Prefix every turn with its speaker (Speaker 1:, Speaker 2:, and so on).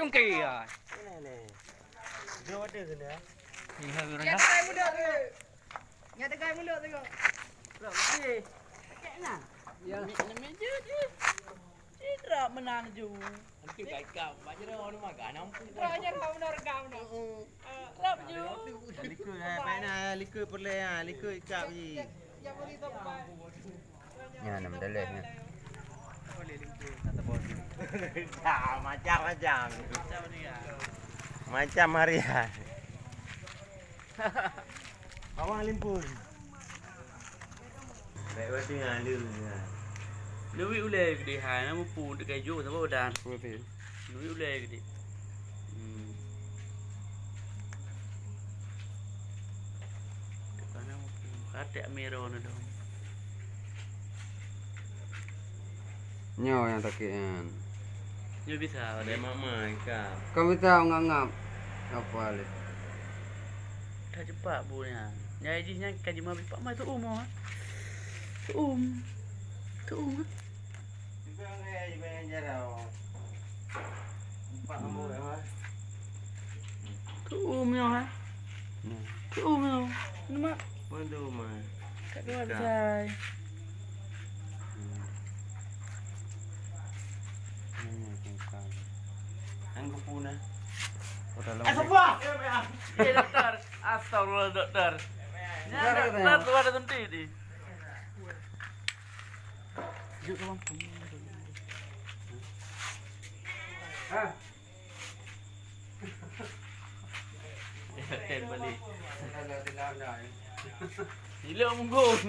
Speaker 1: Tungki ya.
Speaker 2: Ini. Dia ada kena.
Speaker 1: Ini harus
Speaker 3: Ya tegai muda tu. Ya tegai muda tu.
Speaker 2: Bro, ni.
Speaker 3: Kena.
Speaker 1: Ya.
Speaker 3: Meja je. Tidak menang ju.
Speaker 1: Nanti baik kau. Baca dah orang makan ampun.
Speaker 3: Ranya kau benar kau benar. Rap ju.
Speaker 2: Likur baik nah, likur perle ah, likur ikap je.
Speaker 3: Ya beri tu apa?
Speaker 2: Ya, nama dalamnya. Boleh likur. Kata bos. Macam-macam.
Speaker 1: Macam ni ya.
Speaker 2: Macam harian. Pawang Limpun. Baik waktu yang ada.
Speaker 1: Lui ulai gede hai nama pu dekat jo sama udan. Betul. Lui ulai gede. Dekat nama pu kata mero na dong.
Speaker 4: Nyawa yang takian.
Speaker 1: Nyo bisa
Speaker 2: Ada
Speaker 1: ada.
Speaker 2: mama ikap.
Speaker 4: Kami tahu ngangap. Apa alit?
Speaker 1: Dah cepat bunya. Nyai ji nyai kaji mabik pak mai tu umur. Tu Tu
Speaker 2: Juga ni banyak jarau. Empat nombor apa?
Speaker 1: Tu yo ha. Tu yo. Nama
Speaker 2: Mana mah?
Speaker 1: kat dua besar.
Speaker 2: Anggu puna.
Speaker 1: Apa? Ya doktor. Astagfirullah doktor. Nah, tu ada tunti di. Yuk kawan.
Speaker 4: Ah.
Speaker 1: Ten balik.
Speaker 4: Kalau tidak ada.
Speaker 1: Gila munggun.